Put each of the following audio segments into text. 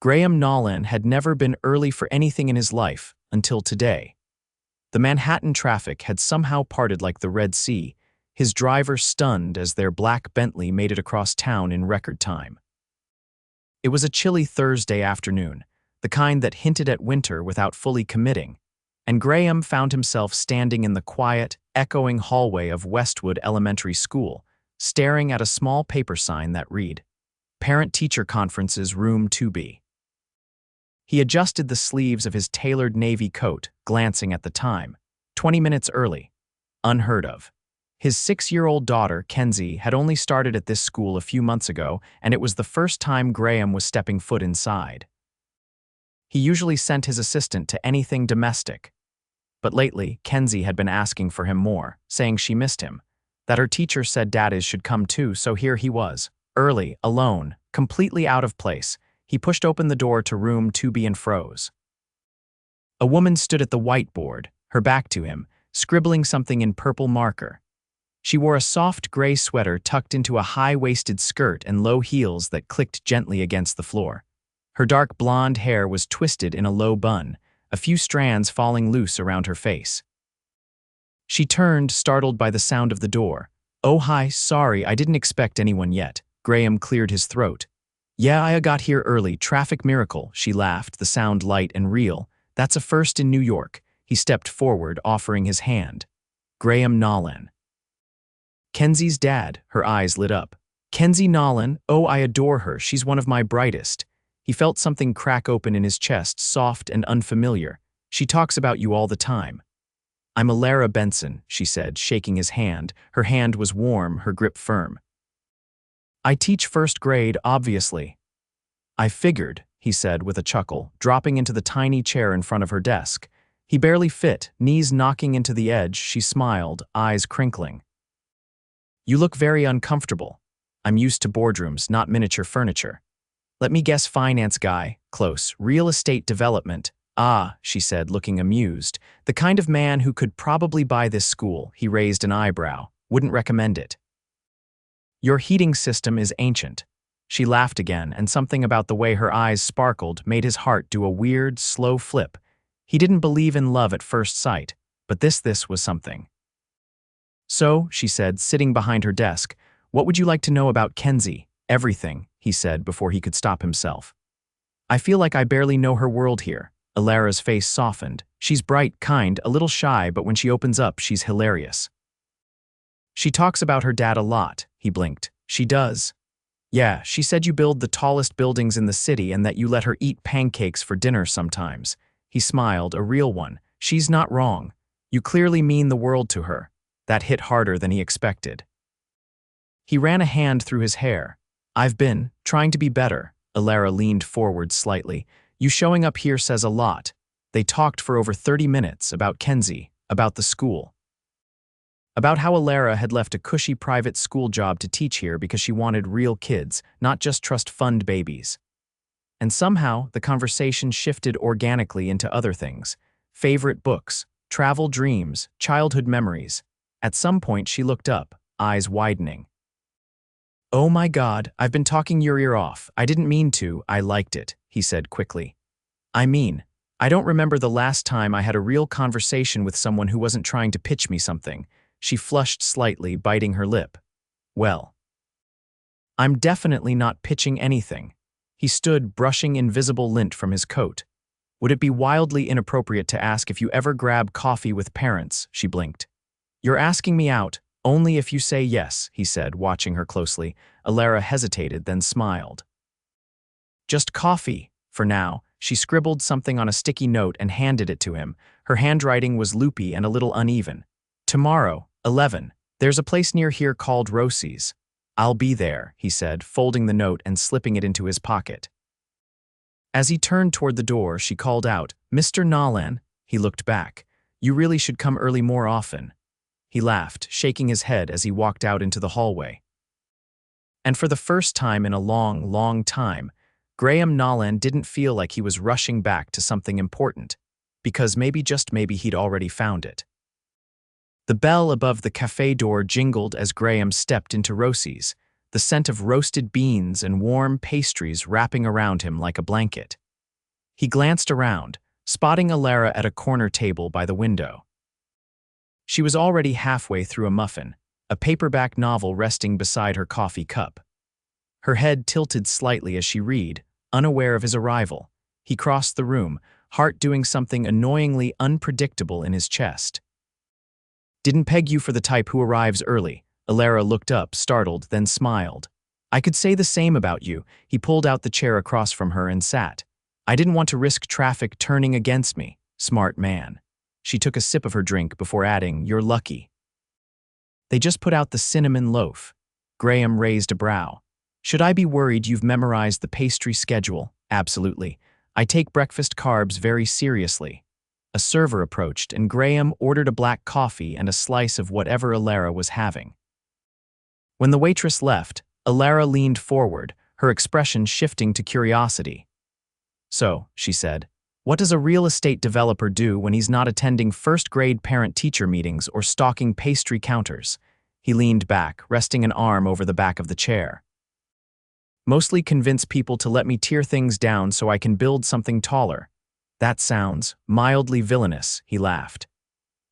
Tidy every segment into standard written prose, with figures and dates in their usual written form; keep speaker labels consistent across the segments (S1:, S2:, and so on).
S1: Graham Nolan had never been early for anything in his life until today. The Manhattan traffic had somehow parted like the Red Sea, his driver stunned as their black Bentley made it across town in record time. It was a chilly Thursday afternoon, the kind that hinted at winter without fully committing, and Graham found himself standing in the quiet, echoing hallway of Westwood Elementary School, staring at a small paper sign that read, Parent-Teacher Conferences Room 2B. He adjusted the sleeves of his tailored navy coat, glancing at the time, 20 minutes early. Unheard of. His 6-year-old daughter, Kenzie, had only started at this school a few months ago, and it was the first time Graham was stepping foot inside. He usually sent his assistant to anything domestic. But lately, Kenzie had been asking for him more, saying she missed him, that her teacher said daddies should come too, so here he was, early, alone, completely out of place. He pushed open the door to room 2B and froze. A woman stood at the whiteboard, her back to him, scribbling something in purple marker. She wore a soft gray sweater tucked into a high-waisted skirt and low heels that clicked gently against the floor. Her dark blonde hair was twisted in a low bun, a few strands falling loose around her face. She turned, startled by the sound of the door. "Oh, hi, sorry, I didn't expect anyone yet." Graham cleared his throat. "Yeah, I got here early, traffic miracle," she laughed, the sound light and real. "That's a first in New York." He stepped forward, offering his hand. Graham Nolan. Kenzie's dad, her eyes lit up. "Kenzie Nolan, oh, I adore her, she's one of my brightest." He felt something crack open in his chest, soft and unfamiliar. "She talks about you all the time." "I'm Elara Benson," she said, shaking his hand. Her hand was warm, her grip firm. "I teach first grade, obviously." "I figured," he said with a chuckle, dropping into the tiny chair in front of her desk. He barely fit, knees knocking into the edge. She smiled, eyes crinkling. "You look very uncomfortable." "I'm used to boardrooms, not miniature furniture." "Let me guess, finance guy, close, real estate development." "Ah," she said, looking amused. "The kind of man who could probably buy this school." He raised an eyebrow. "Wouldn't recommend it." "Your heating system is ancient." She laughed again, and something about the way her eyes sparkled made his heart do a weird, slow flip. He didn't believe in love at first sight, but this was something. "So," she said, sitting behind her desk, "what would you like to know about Kenzie?" "Everything," he said before he could stop himself. "I feel like I barely know her world here." Elara's face softened. "She's bright, kind, a little shy, but when she opens up, she's hilarious." "She talks about her dad a lot," he blinked. "She does?" "Yeah, she said you build the tallest buildings in the city and that you let her eat pancakes for dinner sometimes." He smiled, a real one. "She's not wrong. You clearly mean the world to her." That hit harder than he expected. He ran a hand through his hair. "I've been trying to be better." Elara leaned forward slightly. "You showing up here says a lot." They talked for over 30 minutes about Kenzie, about the school. About how Elara had left a cushy private school job to teach here because she wanted real kids, not just trust fund babies. And somehow, the conversation shifted organically into other things. Favorite books, travel dreams, childhood memories. At some point, she looked up, eyes widening. "Oh my God, I've been talking your ear off. I didn't mean to, I liked it," he said quickly. "I mean, I don't remember the last time I had a real conversation with someone who wasn't trying to pitch me something." She flushed slightly, biting her lip. "Well, I'm definitely not pitching anything." He stood, brushing invisible lint from his coat. "Would it be wildly inappropriate to ask if you ever grab coffee with parents?" She blinked. "You're asking me out, only if you say yes," he said, watching her closely. Elara hesitated, then smiled. "Just coffee, for now." She scribbled something on a sticky note and handed it to him. Her handwriting was loopy and a little uneven. "Tomorrow, 11. There's a place near here called Rosie's." "I'll be there," he said, folding the note and slipping it into his pocket. As he turned toward the door, she called out, "Mr. Nolan." He looked back. "You really should come early more often." He laughed, shaking his head as he walked out into the hallway. And for the first time in a long, long time, Graham Nolan didn't feel like he was rushing back to something important, because maybe, just maybe, he'd already found it. The bell above the cafe door jingled as Graham stepped into Rosie's. the scent of roasted beans and warm pastries wrapping around him like a blanket. He glanced around, spotting Elara at a corner table by the window. She was already halfway through a muffin, a paperback novel resting beside her coffee cup. Her head tilted slightly as she read, unaware of his arrival. He crossed the room, heart doing something annoyingly unpredictable in his chest. "Didn't peg you for the type who arrives early." Elara looked up, startled, then smiled. "I could say the same about you." He pulled out the chair across from her and sat. "I didn't want to risk traffic turning against me." Smart man. She took a sip of her drink before adding, "You're lucky." "They just put out the cinnamon loaf." Graham raised a brow. "Should I be worried you've memorized the pastry schedule?" "Absolutely. I take breakfast carbs very seriously." A server approached, and Graham ordered a black coffee and a slice of whatever Elara was having. When the waitress left, Elara leaned forward, her expression shifting to curiosity. "So," she said, "what does a real estate developer do when he's not attending first-grade parent-teacher meetings or stalking pastry counters?" He leaned back, resting an arm over the back of the chair. "Mostly convince people to let me tear things down so I can build something taller." "That sounds mildly villainous," he laughed.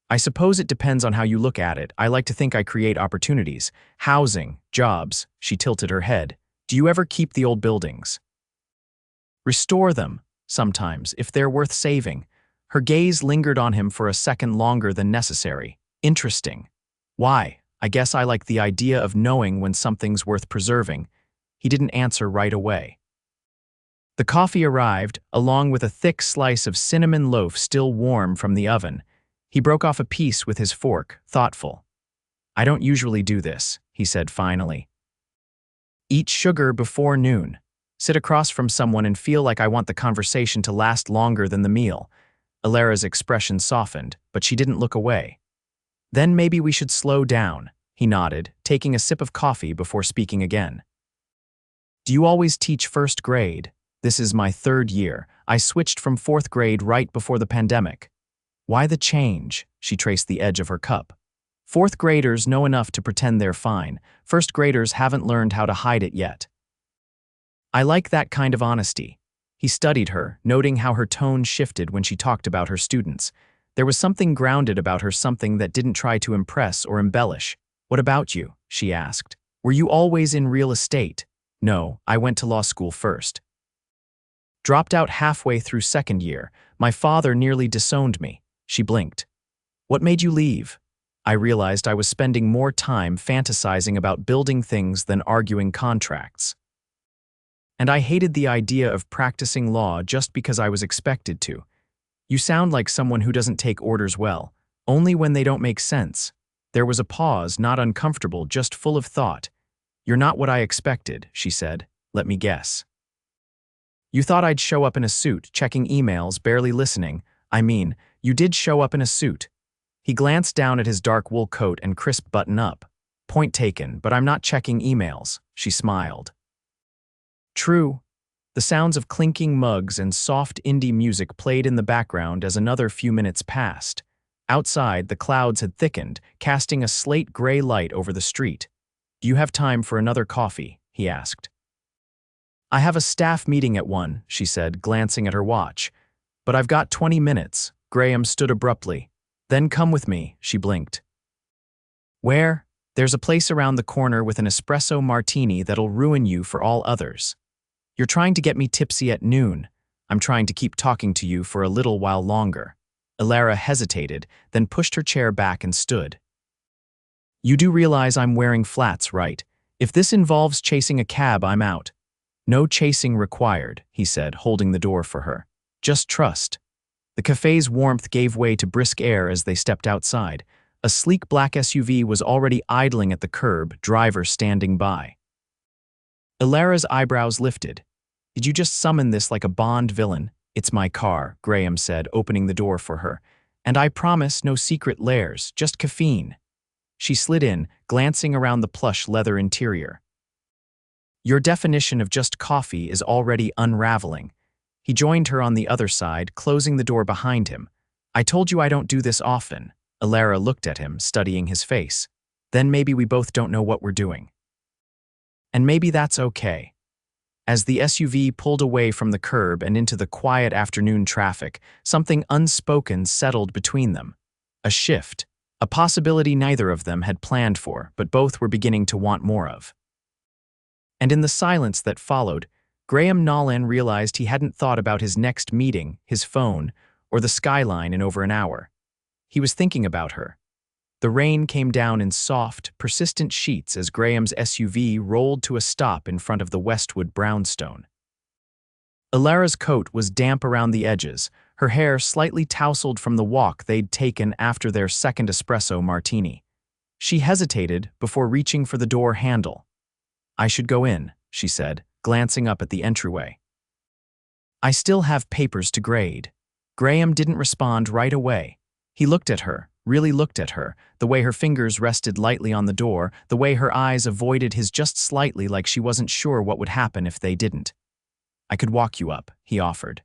S1: "I suppose it depends on how you look at it. I like to think I create opportunities. Housing, jobs." She tilted her head. "Do you ever keep the old buildings?" "Restore them, sometimes, if they're worth saving." Her gaze lingered on him for a second longer than necessary. "Interesting. Why?" "I guess I like the idea of knowing when something's worth preserving." He didn't answer right away. The coffee arrived, along with a thick slice of cinnamon loaf still warm from the oven. He broke off a piece with his fork, thoughtful. "I don't usually do this," he said finally. "Eat sugar before noon. Sit across from someone and feel like I want the conversation to last longer than the meal." Elara's expression softened, but she didn't look away. "Then maybe we should slow down," he nodded, taking a sip of coffee before speaking again. "Do you always teach first grade?" "This is my third year. I switched from fourth grade right before the pandemic." "Why the change?" She traced the edge of her cup. "Fourth graders know enough to pretend they're fine. First graders haven't learned how to hide it yet." "I like that kind of honesty." He studied her, noting how her tone shifted when she talked about her students. There was something grounded about her, something that didn't try to impress or embellish. "What about you?" she asked. "Were you always in real estate?" "No, I went to law school first. Dropped out halfway through second year. My father nearly disowned me." She blinked. "What made you leave?" "I realized I was spending more time fantasizing about building things than arguing contracts. And I hated the idea of practicing law just because I was expected to." "You sound like someone who doesn't take orders well, only when they don't make sense." There was a pause, not uncomfortable, just full of thought. "You're not what I expected," she said. "Let me guess. You thought I'd show up in a suit, checking emails, barely listening. I mean, you did show up in a suit." He glanced down at his dark wool coat and crisp button-up. "Point taken, but I'm not checking emails." She smiled. "True." The sounds of clinking mugs and soft indie music played in the background as another few minutes passed. Outside, the clouds had thickened, casting a slate-gray light over the street. "Do you have time for another coffee?" he asked. "I have a staff meeting at 1, she said, glancing at her watch. "But I've got 20 minutes. Graham stood abruptly. "Then come with me," she blinked. "Where?" "There's a place around the corner with an espresso martini that'll ruin you for all others." "You're trying to get me tipsy at noon." "I'm trying to keep talking to you for a little while longer." Elara hesitated, then pushed her chair back and stood. "You do realize I'm wearing flats, right? If this involves chasing a cab, I'm out." "No chasing required," he said, holding the door for her. "Just trust." The cafe's warmth gave way to brisk air as they stepped outside. A sleek black SUV was already idling at the curb, driver standing by. Elara's eyebrows lifted. "Did you just summon this like a Bond villain?" "It's my car," Graham said, opening the door for her. "And I promise no secret lairs, just caffeine." She slid in, glancing around the plush leather interior. "Your definition of just coffee is already unraveling." He joined her on the other side, closing the door behind him. "I told you I don't do this often." Elara looked at him, studying his face. "Then maybe we both don't know what we're doing." And maybe that's okay. As the SUV pulled away from the curb and into the quiet afternoon traffic, something unspoken settled between them. A shift, a possibility neither of them had planned for, but both were beginning to want more of. And in the silence that followed, Nolan realized he hadn't thought about his next meeting, his phone, or the skyline in over an hour. He was thinking about her. The rain came down in soft, persistent sheets as Graham's SUV rolled to a stop in front of the Westwood brownstone. Elara's coat was damp around the edges, her hair slightly tousled from the walk they'd taken after their second espresso martini. She hesitated before reaching for the door handle. "I should go in," she said, glancing up at the entryway. "I still have papers to grade." Graham didn't respond right away. He looked at her, really looked at her, the way her fingers rested lightly on the door, the way her eyes avoided his just slightly, like she wasn't sure what would happen if they didn't. "I could walk you up," he offered.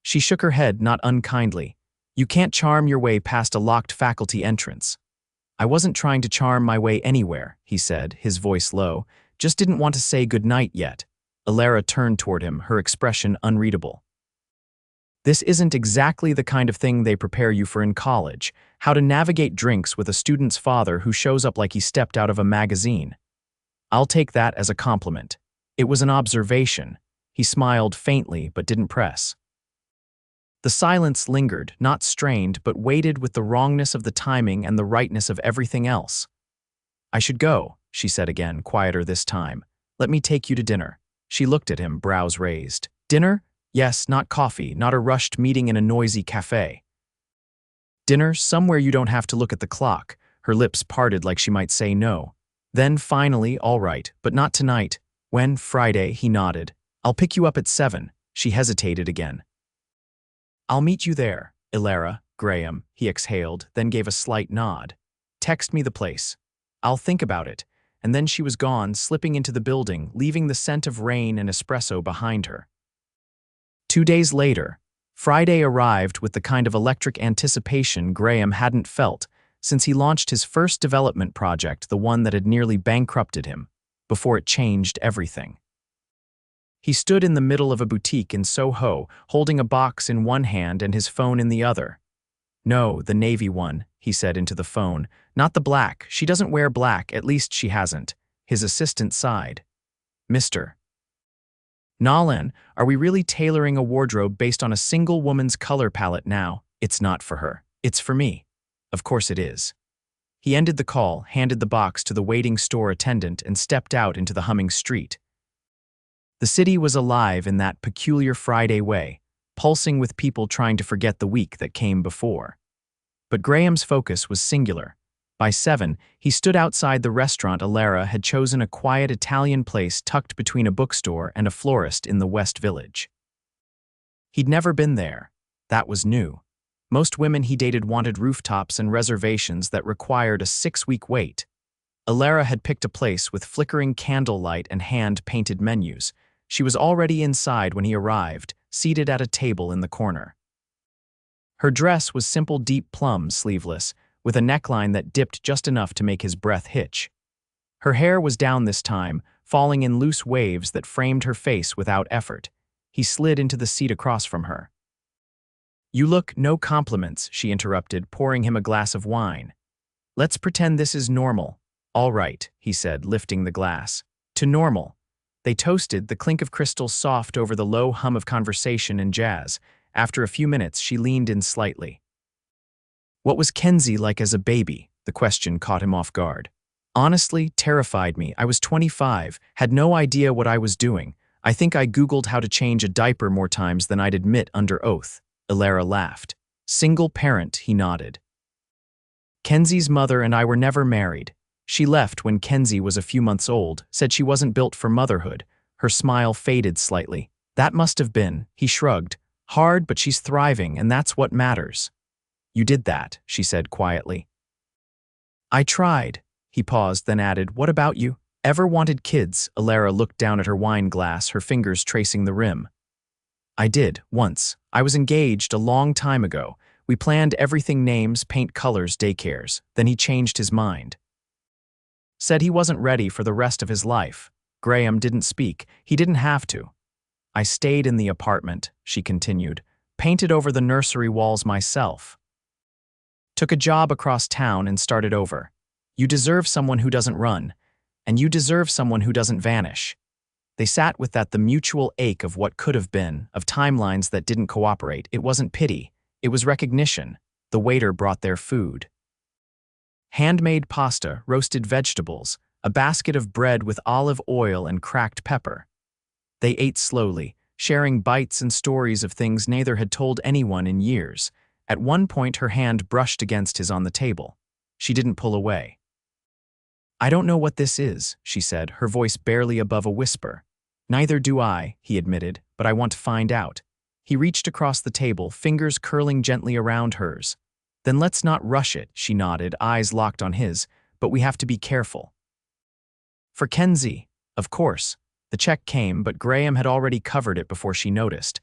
S1: She shook her head, not unkindly. "You can't charm your way past a locked faculty entrance." "I wasn't trying to charm my way anywhere," he said, his voice low. "Just didn't want to say goodnight yet." Elara turned toward him, her expression unreadable. "This isn't exactly the kind of thing they prepare you for in college, how to navigate drinks with a student's father who shows up like he stepped out of a magazine." "I'll take that as a compliment." It was an observation. He smiled faintly but didn't press. The silence lingered, not strained, but weighted with the wrongness of the timing and the rightness of everything else. "I should go," she said again, quieter this time. "Let me take you to dinner." She looked at him, brows raised. "Dinner? Yes, not coffee, not a rushed meeting in a noisy cafe. Dinner somewhere you don't have to look at the clock." Her lips parted like she might say no. Then finally, "All right, but not tonight." "When?" "Friday," he nodded. "I'll pick you up at 7. She hesitated again. "I'll meet you there, Elara." "Graham," he exhaled, then gave a slight nod. "Text me the place. I'll think about it." And then she was gone, slipping into the building, leaving the scent of rain and espresso behind her. 2 days later, Friday arrived with the kind of electric anticipation Graham hadn't felt since he launched his first development project, the one that had nearly bankrupted him, before it changed everything. He stood in the middle of a boutique in Soho, holding a box in one hand and his phone in the other. "No, the navy one," he said into the phone. "Not the black. She doesn't wear black, at least she hasn't." His assistant sighed. "Mr. Nolan, are we really tailoring a wardrobe based on a single woman's color palette now? It's not for her. It's for me." "Of course it is." He ended the call, handed the box to the waiting store attendant, and stepped out into the humming street. The city was alive in that peculiar Friday way, pulsing with people trying to forget the week that came before. But Graham's focus was singular. By 7, he stood outside the restaurant Elara had chosen, a quiet Italian place tucked between a bookstore and a florist in the West Village. He'd never been there. That was new. Most women he dated wanted rooftops and reservations that required a 6-week wait. Elara had picked a place with flickering candlelight and hand-painted menus. She was already inside when he arrived, seated at a table in the corner. Her dress was simple deep plum, sleeveless, with a neckline that dipped just enough to make his breath hitch. Her hair was down this time, falling in loose waves that framed her face without effort. He slid into the seat across from her. "You look..." "No compliments," she interrupted, pouring him a glass of wine. "Let's pretend this is normal." "All right," he said, lifting the glass. "To normal." They toasted, the clink of crystal soft over the low hum of conversation and jazz. After a few minutes, she leaned in slightly. "What was Kenzie like as a baby?" The question caught him off guard. "Honestly, terrified me. I was 25, had no idea what I was doing. I think I Googled how to change a diaper more times than I'd admit under oath." Elara laughed. "Single parent," he nodded. "Kenzie's mother and I were never married. She left when Kenzie was a few months old, said she wasn't built for motherhood." Her smile faded slightly. "That must have been," he shrugged, "hard, but she's thriving, and that's what matters." "You did that," she said quietly. "I tried." He paused, then added, "What about you? Ever wanted kids?" Elara looked down at her wine glass, her fingers tracing the rim. "I did, once. I was engaged a long time ago. We planned everything: names, paint colors, daycares. Then he changed his mind." Said he wasn't ready for the rest of his life. Graham didn't speak. He didn't have to. I stayed in the apartment, she continued, painted over the nursery walls myself. Took a job across town and started over. You deserve someone who doesn't run, and you deserve someone who doesn't vanish. They sat with the mutual ache of what could have been, of timelines that didn't cooperate. It wasn't pity. It was recognition. The waiter brought their food. Handmade pasta, roasted vegetables, a basket of bread with olive oil and cracked pepper. They ate slowly, sharing bites and stories of things neither had told anyone in years. At one point, her hand brushed against his on the table. She didn't pull away. I don't know what this is, she said, her voice barely above a whisper. Neither do I, he admitted, but I want to find out. He reached across the table, fingers curling gently around hers. Then let's not rush it, she nodded, eyes locked on his, but we have to be careful. For Kenzie, of course. The check came, but Graham had already covered it before she noticed.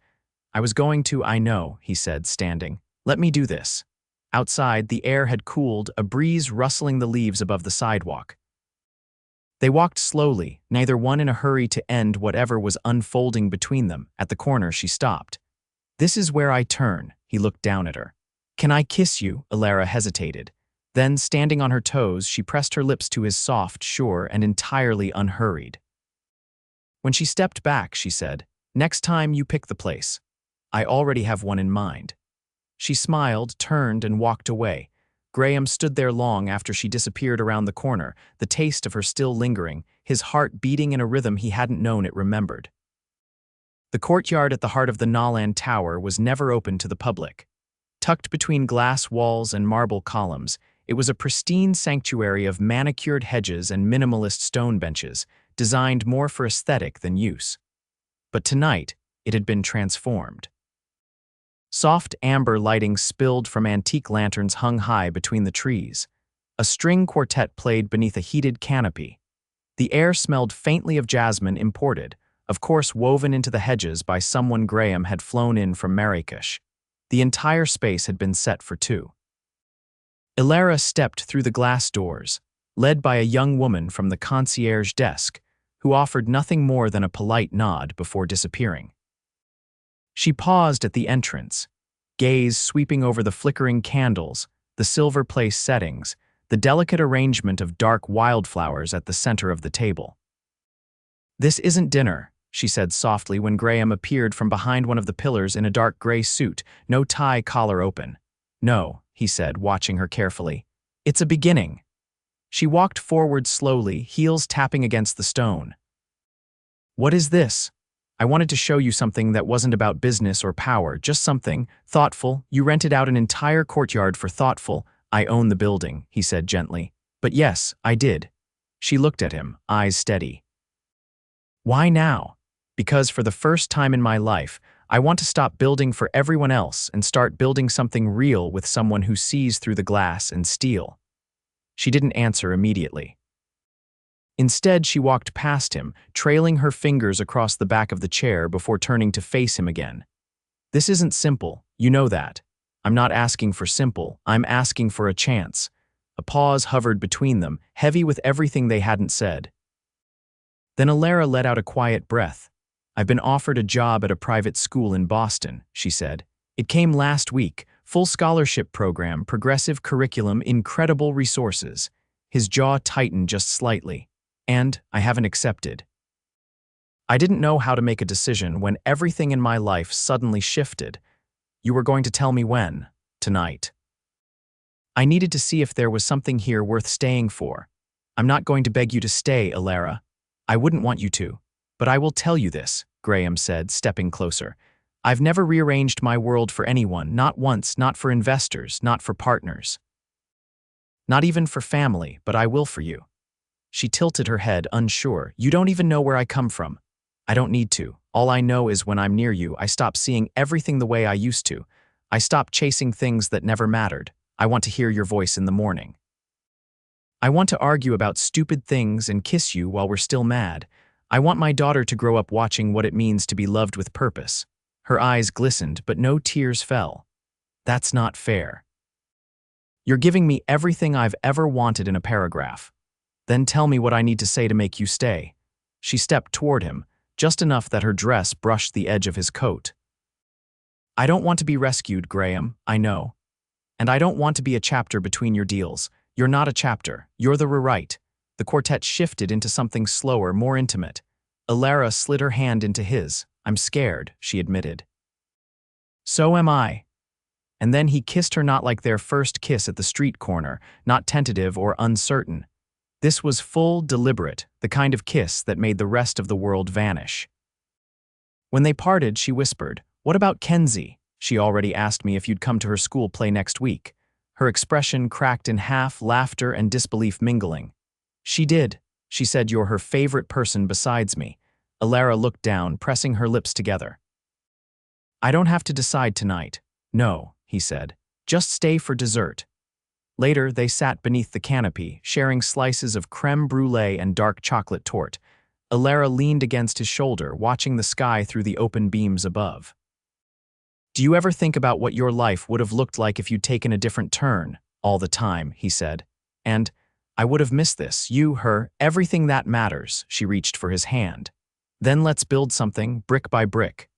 S1: I was going to, I know, he said, standing. Let me do this. Outside, the air had cooled, a breeze rustling the leaves above the sidewalk. They walked slowly, neither one in a hurry to end whatever was unfolding between them. At the corner, she stopped. This is where I turn, he looked down at her. Can I kiss you? Elara hesitated. Then, standing on her toes, she pressed her lips to his soft, sure, and entirely unhurried. When she stepped back, she said, next time you pick the place. I already have one in mind. She smiled, turned, and walked away. Graham stood there long after she disappeared around the corner, the taste of her still lingering, his heart beating in a rhythm he hadn't known it remembered. The courtyard at the heart of the Nolan Tower was never open to the public. Tucked between glass walls and marble columns, it was a pristine sanctuary of manicured hedges and minimalist stone benches, designed more for aesthetic than use. But tonight, it had been transformed. Soft amber lighting spilled from antique lanterns hung high between the trees. A string quartet played beneath a heated canopy. The air smelled faintly of jasmine imported, of course woven into the hedges by someone Graham had flown in from Marrakesh. The entire space had been set for two. Elara stepped through the glass doors, led by a young woman from the concierge desk, who offered nothing more than a polite nod before disappearing. She paused at the entrance, gaze sweeping over the flickering candles, the silver place settings, the delicate arrangement of dark wildflowers at the center of the table. This isn't dinner, she said softly when Graham appeared from behind one of the pillars in a dark gray suit, no tie collar open. No, he said, watching her carefully. It's a beginning. She walked forward slowly, heels tapping against the stone. What is this? I wanted to show you something that wasn't about business or power, just something thoughtful. You rented out an entire courtyard for thoughtful. I own the building, he said gently. But yes, I did. She looked at him, eyes steady. Why now? Because for the first time in my life, I want to stop building for everyone else and start building something real with someone who sees through the glass and steel. She didn't answer immediately. Instead, she walked past him, trailing her fingers across the back of the chair before turning to face him again. This isn't simple, you know that. I'm not asking for simple, I'm asking for a chance. A pause hovered between them, heavy with everything they hadn't said. Then Elara let out a quiet breath. I've been offered a job at a private school in Boston, she said. It came last week, full scholarship program, progressive curriculum, incredible resources. His jaw tightened just slightly. And I haven't accepted. I didn't know how to make a decision when everything in my life suddenly shifted. You were going to tell me when, tonight. I needed to see if there was something here worth staying for. I'm not going to beg you to stay, Elara. I wouldn't want you to. But I will tell you this, Graham said, stepping closer. I've never rearranged my world for anyone, not once, not for investors, not for partners. Not even for family, but I will for you. She tilted her head, unsure. You don't even know where I come from. I don't need to. All I know is when I'm near you, I stop seeing everything the way I used to. I stop chasing things that never mattered. I want to hear your voice in the morning. I want to argue about stupid things and kiss you while we're still mad. I want my daughter to grow up watching what it means to be loved with purpose. Her eyes glistened, but no tears fell. That's not fair. You're giving me everything I've ever wanted in a paragraph. Then tell me what I need to say to make you stay. She stepped toward him, just enough that her dress brushed the edge of his coat. I don't want to be rescued, Graham, I know. And I don't want to be a chapter between your deals. You're not a chapter, you're the rewrite. The quartet shifted into something slower, more intimate. Elara slid her hand into his. I'm scared, she admitted. So am I. And then he kissed her, not like their first kiss at the street corner, not tentative or uncertain. This was full, deliberate, the kind of kiss that made the rest of the world vanish. When they parted, she whispered, "What about Kenzie? She already asked me if you'd come to her school play next week." Her expression cracked in half, laughter and disbelief mingling. She did. She said you're her favorite person besides me. Elara looked down, pressing her lips together. I don't have to decide tonight. No, he said. Just stay for dessert. Later, they sat beneath the canopy, sharing slices of crème brûlée and dark chocolate torte. Elara leaned against his shoulder, watching the sky through the open beams above. Do you ever think about what your life would have looked like if you'd taken a different turn? All the time, he said. And I would have missed this, you, her, everything that matters. She reached for his hand. Then let's build something, brick by brick.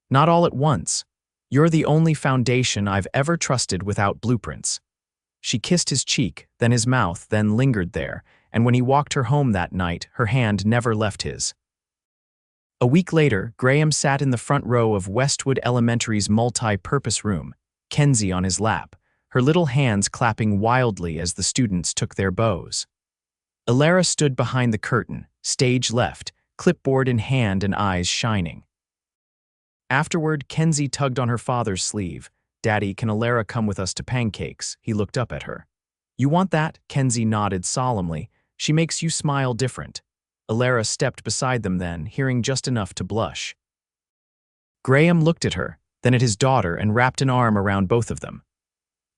S1: Not all at once. You're the only foundation I've ever trusted without blueprints. She kissed his cheek, then his mouth, then lingered there, and when he walked her home that night, her hand never left his. A week later, Graham sat in the front row of Westwood Elementary's multi-purpose room, Kenzie on his lap, her little hands clapping wildly as the students took their bows. Elara stood behind the curtain, stage left, clipboard in hand and eyes shining. Afterward, Kenzie tugged on her father's sleeve. Daddy, can Elara come with us to Pancakes? He looked up at her. You want that? Kenzie nodded solemnly. She makes you smile different. Elara stepped beside them then, hearing just enough to blush. Graham looked at her, then at his daughter, and wrapped an arm around both of them.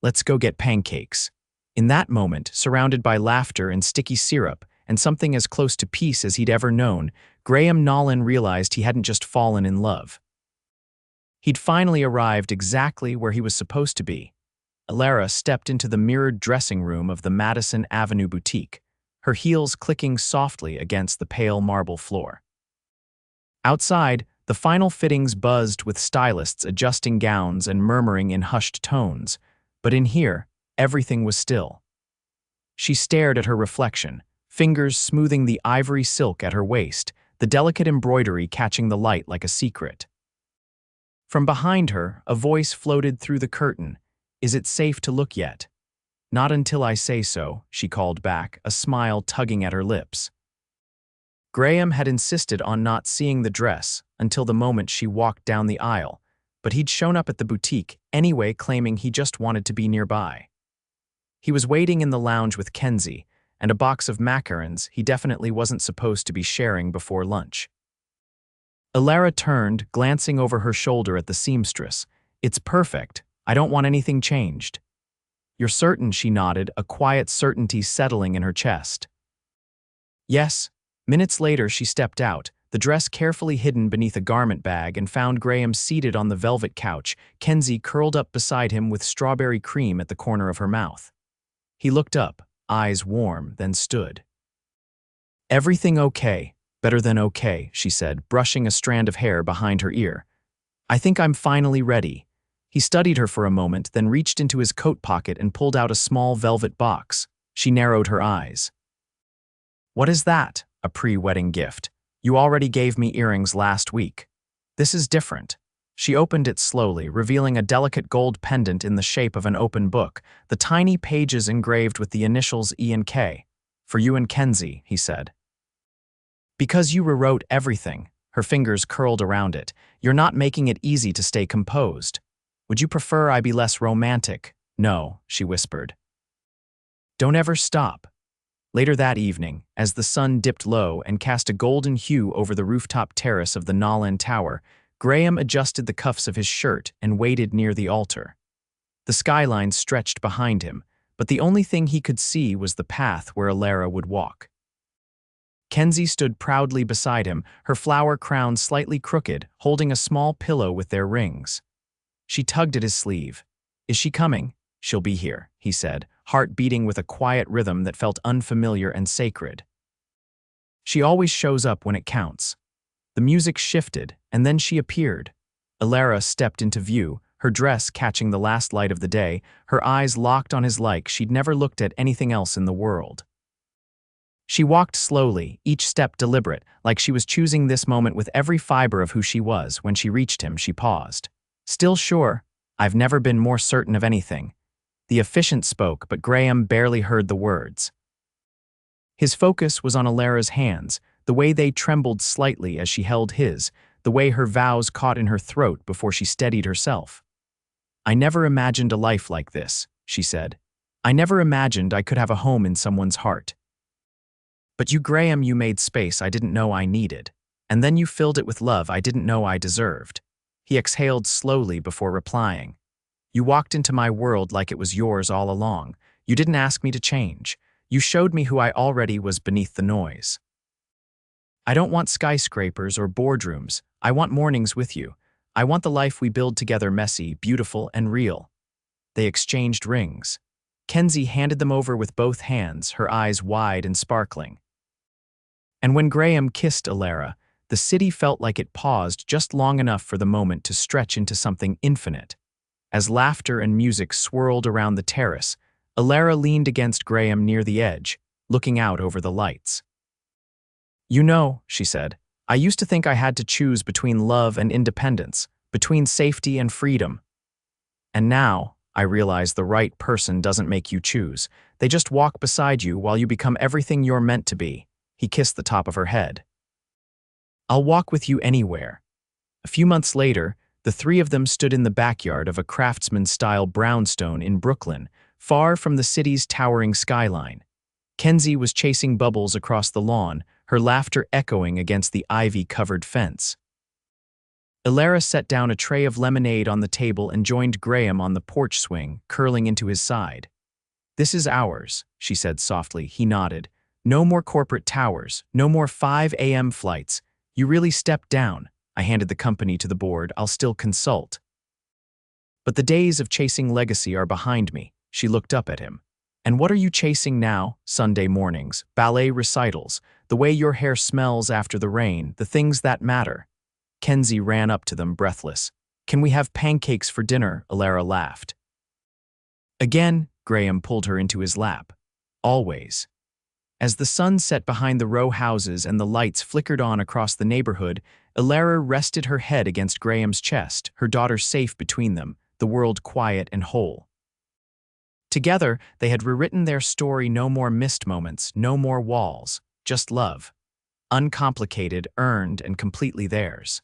S1: Let's go get pancakes. In that moment, surrounded by laughter and sticky syrup, and something as close to peace as he'd ever known, Graham Nolan realized he hadn't just fallen in love. He'd finally arrived exactly where he was supposed to be. Elara stepped into the mirrored dressing room of the Madison Avenue boutique, her heels clicking softly against the pale marble floor. Outside, the final fittings buzzed with stylists adjusting gowns and murmuring in hushed tones, but in here, everything was still. She stared at her reflection, fingers smoothing the ivory silk at her waist, the delicate embroidery catching the light like a secret. From behind her, a voice floated through the curtain. Is it safe to look yet? Not until I say so, she called back, a smile tugging at her lips. Graham had insisted on not seeing the dress until the moment she walked down the aisle, but he'd shown up at the boutique anyway, claiming he just wanted to be nearby. He was waiting in the lounge with Kenzie and a box of macarons he definitely wasn't supposed to be sharing before lunch. Elara turned, glancing over her shoulder at the seamstress. It's perfect. I don't want anything changed. You're certain? She nodded, a quiet certainty settling in her chest. Yes. Minutes later, she stepped out, the dress carefully hidden beneath a garment bag, and found Graham seated on the velvet couch, Kenzie curled up beside him with strawberry cream at the corner of her mouth. He looked up, eyes warm, then stood. Everything okay? Better than okay, she said, brushing a strand of hair behind her ear. I think I'm finally ready. He studied her for a moment, then reached into his coat pocket and pulled out a small velvet box. She narrowed her eyes. What is that? A pre-wedding gift. You already gave me earrings last week. This is different. She opened it slowly, revealing a delicate gold pendant in the shape of an open book, the tiny pages engraved with the initials E and K. For you and Kenzie, he said. Because you rewrote everything, her fingers curled around it. You're not making it easy to stay composed. Would you prefer I be less romantic? No, she whispered. Don't ever stop. Later that evening, as the sun dipped low and cast a golden hue over the rooftop terrace of the Nolan Tower, Graham adjusted the cuffs of his shirt and waited near the altar. The skyline stretched behind him, but the only thing he could see was the path where Elara would walk. Kenzie stood proudly beside him, her flower crown slightly crooked, holding a small pillow with their rings. She tugged at his sleeve. Is she coming? "She'll be here," he said, heart beating with a quiet rhythm that felt unfamiliar and sacred. "She always shows up when it counts." The music shifted, and then she appeared. Elara stepped into view, her dress catching the last light of the day, her eyes locked on his like she'd never looked at anything else in the world. She walked slowly, each step deliberate, like she was choosing this moment with every fiber of who she was. When she reached him, she paused. "Still sure? I've never been more certain of anything." The officiant spoke, but Graham barely heard the words. His focus was on Elara's hands, the way they trembled slightly as she held his, the way her vows caught in her throat before she steadied herself. "I never imagined a life like this," she said. "I never imagined I could have a home in someone's heart. But you, Graham, you made space I didn't know I needed. And then you filled it with love I didn't know I deserved." He exhaled slowly before replying. "You walked into my world like it was yours all along. You didn't ask me to change. You showed me who I already was beneath the noise. I don't want skyscrapers or boardrooms. I want mornings with you. I want the life we build together messy, beautiful, and real." They exchanged rings. Kenzie handed them over with both hands, her eyes wide and sparkling. And when Graham kissed Elara, the city felt like it paused just long enough for the moment to stretch into something infinite. As laughter and music swirled around the terrace, Elara leaned against Graham near the edge, looking out over the lights. "You know," she said, "I used to think I had to choose between love and independence, between safety and freedom. And now, I realize the right person doesn't make you choose. They just walk beside you while you become everything you're meant to be." He kissed the top of her head. "I'll walk with you anywhere." A few months later, the three of them stood in the backyard of a craftsman-style brownstone in Brooklyn, far from the city's towering skyline. Kenzie was chasing bubbles across the lawn, her laughter echoing against the ivy-covered fence. Elara set down a tray of lemonade on the table and joined Graham on the porch swing, curling into his side. "This is ours," she said softly. He nodded. "No more corporate towers, no more 5 a.m. flights. You really stepped down." I handed the company to the board. "I'll still consult. But the days of chasing legacy are behind me." She looked up at him. "And what are you chasing now?" "Sunday mornings, ballet recitals, the way your hair smells after the rain, the things that matter." Kenzie ran up to them, breathless. "Can we have pancakes for dinner?" Elara laughed. Again, Graham pulled her into his lap. "Always." As the sun set behind the row houses and the lights flickered on across the neighborhood, Elara rested her head against Graham's chest, her daughter safe between them, the world quiet and whole. Together, they had rewritten their story. No more missed moments, no more walls, just love. Uncomplicated, earned, and completely theirs.